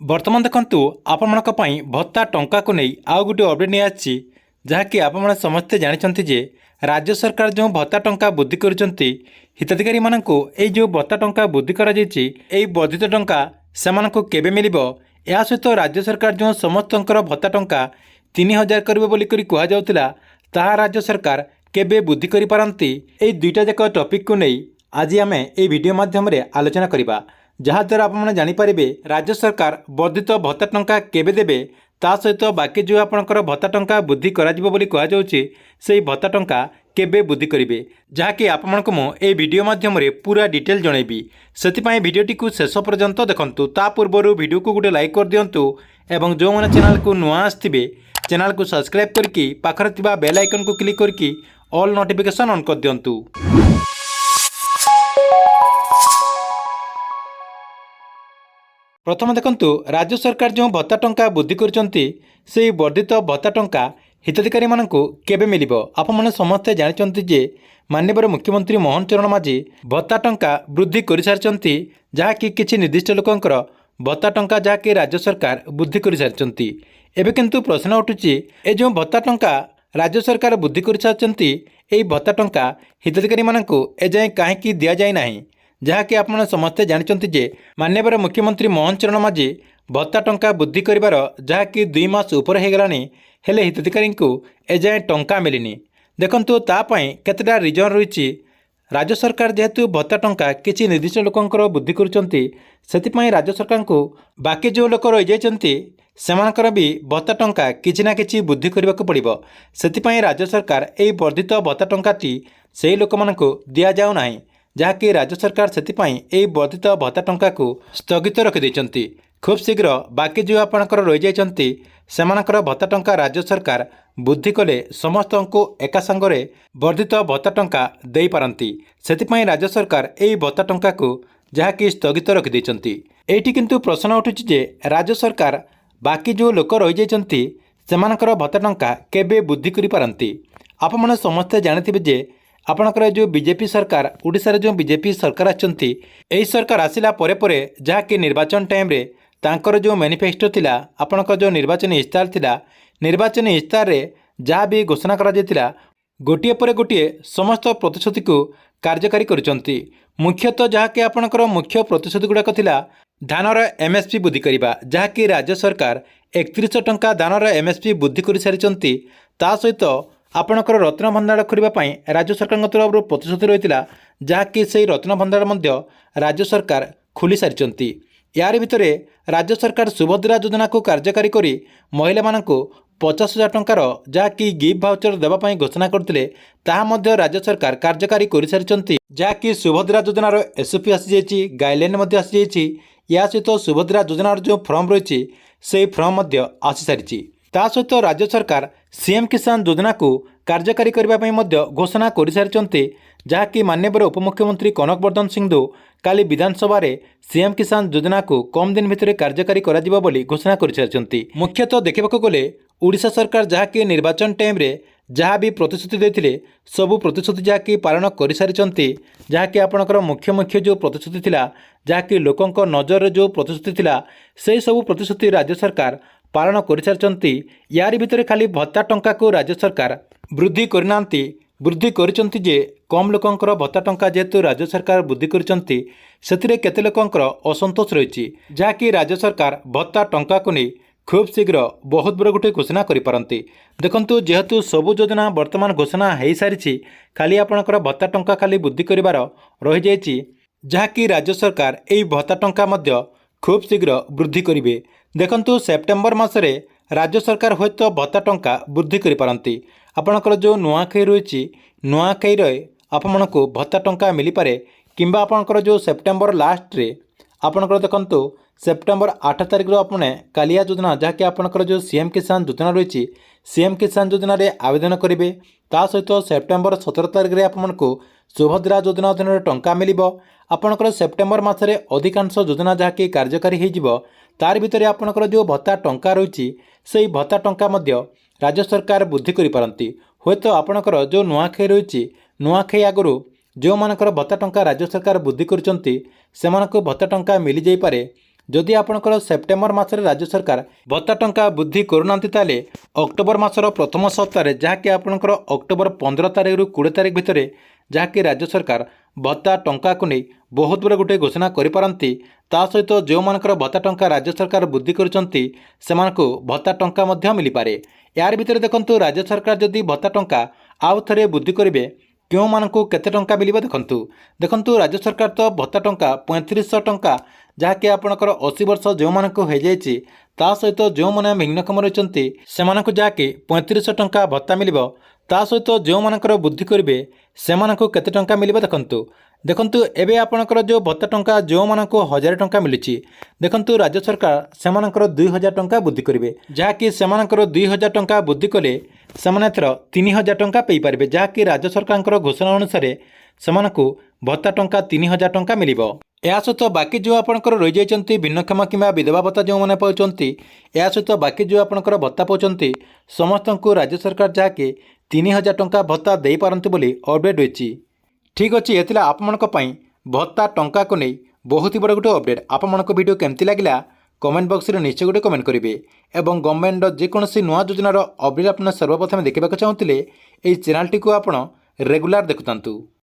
ବର୍ତ୍ତମାନ ଦେଖନ୍ତୁ ଆପଣମାନଙ୍କ ପାଇଁ ଭତ୍ତା ଟଙ୍କାକୁ ନେଇ ଆଉ ଗୋଟିଏ ଅପଡେଟ୍ ନେଇ ଆସିଛି, ଯାହାକି ଆପଣମାନେ ସମସ୍ତେ ଜାଣିଛନ୍ତି ଯେ ରାଜ୍ୟ ସରକାର ଯେଉଁ ଭତ୍ତା ଟଙ୍କା ବୃଦ୍ଧି କରିଛନ୍ତି ହିତାଧିକାରୀମାନଙ୍କୁ ଏହି ଯେଉଁ ଭତ୍ତା ଟଙ୍କା ବୃଦ୍ଧି କରାଯାଇଛି ଏହି ବର୍ଦ୍ଧିତ ଟଙ୍କା ସେମାନଙ୍କୁ କେବେ ମିଳିବ, ଏହା ସହିତ ରାଜ୍ୟ ସରକାର ଯେଉଁ ସମସ୍ତଙ୍କର ଭତ୍ତା ଟଙ୍କା 3000 କରିବେ ବୋଲିକରି କୁହାଯାଉଥିଲା ତାହା ରାଜ୍ୟ ସରକାର କେବେ ବୃଦ୍ଧି କରିପାରନ୍ତି, ଏହି ଦୁଇଟା ଯାକ ଟପିକକୁ ନେଇ ଆଜି ଆମେ ଏହି ଭିଡ଼ିଓ ମାଧ୍ୟମରେ ଆଲୋଚନା କରିବା। ଯାହାଦ୍ୱାରା ଆପଣମାନେ ଜାଣିପାରିବେ ରାଜ୍ୟ ସରକାର ବର୍ଦ୍ଧିତ ଭତ୍ତା ଟଙ୍କା କେବେ ଦେବେ, ତା ସହିତ ବାକି ଯେଉଁ ଆପଣଙ୍କର ଭତ୍ତା ଟଙ୍କା ବୃଦ୍ଧି କରାଯିବ ବୋଲି କୁହାଯାଉଛି ସେହି ଭତ୍ତା ଟଙ୍କା କେବେ ବୃଦ୍ଧି କରିବେ, ଯାହାକି ଆପଣମାନଙ୍କୁ ମୁଁ ଏହି ଭିଡ଼ିଓ ମାଧ୍ୟମରେ ପୁରା ଡିଟେଲ୍ ଜଣାଇବି। ସେଥିପାଇଁ ଭିଡ଼ିଓଟିକୁ ଶେଷ ପର୍ଯ୍ୟନ୍ତ ଦେଖନ୍ତୁ। ତା ପୂର୍ବରୁ ଭିଡ଼ିଓକୁ ଗୋଟେ ଲାଇକ୍ କରିଦିଅନ୍ତୁ ଏବଂ ଯେଉଁମାନେ ଚ୍ୟାନେଲକୁ ନୂଆ ଆସିଥିବେ ଚ୍ୟାନେଲକୁ ସବସ୍କ୍ରାଇବ୍ କରିକି ପାଖରେ ଥିବା ବେଲ୍ ଆଇକନ୍କୁ କ୍ଲିକ୍ କରିକି ଅଲ୍ ନୋଟିଫିକେସନ୍ ଅନ୍ କରିଦିଅନ୍ତୁ। प्रथम देखंतु राज्य सरकार जो भत्ता टंका वृद्धि करछंती सेही वर्धित भत्ता टंका हिताधिकारी मानकु केबे मिलिबो। आपण माने समस्ते जानिचंती जे माननीय मुख्यमंत्री मोहन चरण माझी भत्ता टंका वृद्धि कर सारिचंती, जहाँकि किछि निर्दिष्ट लोकंकर भत्ता टंका जहाँकि राज्य सरकार वृद्धि कर सारिचंती। एबे किंतु प्रश्न उठुची ए जो भत्ता टंका राज्य सरकार वृद्धि कर सारिचंती एही भत्ता टंका हिताधिकारी मानकु एजाए काहेकि दिया जाय नाही, जहाँकि आपण समस्ते जानते जे माननीय मुख्यमंत्री मोहन चरण माझी भत्ता टंका वृद्धि कर जहाँकि 2 मास उपर हो गलानी हेले हिताधिकारी को एजाए टंका मिलनी। देखंतु तापाई केतेटा रिजन रही। राज्य सरकार जेहेतु भत्ता टंका किसी निर्दिष्ट लोकंकर वृद्धि करुचंती, सेतिपाई राज्य सरकार को बाकी जो लोक रही जाइचंती सेमानकर भी भत्ता टंका किछि ना किछि वृद्धि करबा को पड़िबो। सेतिपाई राज्य सरकार एही वर्धित भत्ता टंकाटी सेही लोक मानकु दिया जाउ नाही, जहाँकि राज्य सरकार सेतिपाई एही वर्धित भत्ता टंका को स्थगित रखिदेइचंती। खूब शीघ्र बाकी जो आपणकर रही जाइचंती सेमानकर भत्ता टंका राज्य सरकार वृद्धि कले समस्तଙ୍କୁ एका संगरे वर्धित भत्ता टंका देई पारंती। सेतिपाई राज्य सरकार एही भत्ता टंका को जहाँकि स्थगित रखिदेइचंती। एठी किंतु प्रश्न उठुछि जे राज्य सरकार बाकी जो लोक रही जाइचंती सेमानकर भत्ता टंका केबे वृद्धि करि पारंती। आपण माने समस्ते जानिथिबे जे आपणकर जो बीजेपी सरकार ओडिशा जो बीजेपी सरकार आछंती एही सरकार आसिला परे परे जहाँकि निर्वाचन टाइम रे तांकर जो मैनिफेस्टो थिला आपणकर जो निर्वाचन इस्तार थिला निर्वाचन इस्तार रे जहाँ भी घोषणा करा जायतिला गोटिए परे गोटिए समस्त प्रतिश्रुति को कार्यकारी करिसंती। मुख्यतः जहाँकि आपणकर मुख्य प्रतिश्रुति गुड़ाक थिला धानर एमएसपी वृद्धि करबा, जहाँकि राज्य सरकार 31 टंका धानर एमएसपी वृद्धि कर सारिचंती। ता सहित आपणकर रत्न भंडार खोलिबा राज्य सरकार तरफ प्रतिश्रुति रही, जहाँकि से रत्न भंडार मध्य राज्य सरकार खोली सारिचंती। यार भितरे राज्य सरकार सुभद्रा योजना को कार्यकारी करी महिला मानकु 50,000 टंकार जहाँकि गिफ्ट भाउचर देवाई घोषणा करते ताहा मध्य राज्य सरकार कार्यकारी कर सारिचंती, जहाँकि सुभद्रा योजनार एसओपी आसी जाइछि, गाइडलाइन मध्य आसी जाइछि। या सहित सुभद्रा योजनार जो फॉर्म रही से फॉर्म मध्य आसी सारिछि। ता सहित राज्य सरकार सीएम किसान योजना को कार्यकारी करने मध्य घोषणा कर सारिचंती, जहाँकि माननीय उपमुख्यमंत्री कनक वर्धन सिंधु काली विधानसभा रे सीएम किसान योजना को कम दिन भितर कार्यकारी करा बोली घोषणा कर सारिचंती। मुख्यतः देखा गले ओडिशा सरकार जहाँकि निर्वाचन टाइम रे जहाँ भी प्रतिश्रुति देते सबू प्रतिश्रुति जहाँकि पालन कर सारिचंती, जहाँकि आपणकर मुख्य मुख्य जो प्रतिश्रुति थिला जहाँकि लोकंक नजर जो प्रतिश्रुति थिला से सबू प्रतिश्रुति राज्य सरकार पालन कर सारिचंती। यार भितर खाली भत्ता टंका को राज्य सरकार वृद्धि करनांती, वृद्धि करिचंती जे कम लोकंकर भत्ता टंका जेहेतु राज्य सरकार वृद्धि करिचंती सेतिरे केते लोकंकर असंतोष रही, जहाँकि राज्य सरकार भत्ता टंका को नहीं खूब शीघ्र बहुत बड़ गोटे घोषणा करिपारंती। देखंतु जेहेतु सबु योजना वर्तमान घोषणा हो सारी खाली आपणकर भत्ता टंका खाली वृद्धि करिवार रही जाइछि, जहाँकि राज्य सरकार एही भत्ता टंका मध्य खूब शीघ्र वृद्धि करिवे। देखंतु सेप्टेम्बर मासरे राज्य सरकार होयत भत्ता टंका वृद्धि करिपारंती। आपणकर जो नुआखाई रही नुआखाई आपको भत्ता टंका मिल पारे, किंबा आपणकर जो सेप्टेम्बर लास्ट रे आपणकर देखंतु सेप्टेम्बर 8 तारिख आपने कालिया योजना जहाँकि आपणकर जो सीएम किसान योजना रही सीएम किसान योजना रे आवेदन करेंगे। ता सहित सेप्टेम्बर 17 तारिख रे आपको सुभद्रा योजना अधीन टंका मिलिबो। आपणकर सेप्टेम्बर मासरे अधिकांश योजना जहाँकि कार्यकारी हो तार भितर आपणकर जो भत्ता टंका रही से भत्ता टंका मध्य राज्य सरकार वृद्धि करिपारंती। होयतो आपणकर जो नुआखाई रही नुआखाई आगु जो मानकर भत्ता टंका राज्य सरकार वृद्धि करचंती सेमानकु भत्ता टंका मिल जाई पारे, जदि आपणकर सेप्टेम्बर मासरे राज्य सरकार भत्ता टंका वृद्धि करूनांती ताले अक्टोबर मासर प्रथम सप्ताह जहाँकि आपणकर अक्टोबर 15 तारिख रु 20 तारिख भितर जहाँकि राज्य सरकार भत्ता टंका को नहीं बहुत बड़े गोटे घोषणा करिपारंती। ता सहित जो मानकर भत्ता टंका राज्य सरकार वृद्धि करुचंती सेमानकु भत्ता टंका मध्य मिली पारे। यार भितर देखंतु राज्य सरकार जदि भत्ता टंका आउ थरे वृद्धि करिवे क्यों मानकु केते टंका मिलिबो देखंतु राज्य सरकार तो भत्ता टंका 3500 टंका जहाँकि आपणकर 80 वर्ष जो मानकु हो जाइछि ता सहित जो माने भिन्नक्षम रहिचंती सेमानकु जहाँकि 3500 टंका भत्ता मिलिबो ता सहित जो मानकर वृद्धि करिवे सेमानकु केते टंका मिलिबो देखंतु एबे आपणकर जो भत्ता टंका जो मानकु 1000 टंका मिलुछि देखंतु राज्य सरकार सेमानकर 2000 टंका वृद्धि करिवे जहाँकि सेमानकर 2000 टंका वृद्धि कले सेमाने एथर 3000 टंका पेई पारिबे जहाँकि राज्य सरकारଙ୍କର घोषणा अनुसार सेमानकु भत्ता टंका 3000 टंका मिलिबो। या सहित बाकी जो आपणकर रही जाइछंती भिन्नक्षम किंबा विधवा भत्ता जो माने पाउछंती या सहित बाकी जो आपणकर भत्ता पाउछंती समस्तंकु राज्य सरकार जहाँकि 3000 टंका भत्ता देई पारंती बोली अपडेट होईछि। ठीक अछि एतिला आपमनक पई भत्ता टंका को नहीं बहुत ही बड़ गोटे अपडेट। आपमनक वीडियो केमती लागिला कमेंट बॉक्स रे निश्चय गोटे कमेंट करेंगे एवं गवर्नमेंट जेकोसी नुआ योजनार अपडेट आप सर्वप्रथम देखा चाहूँगे ये चैनल टी को आप रेगुलर देखुंतु।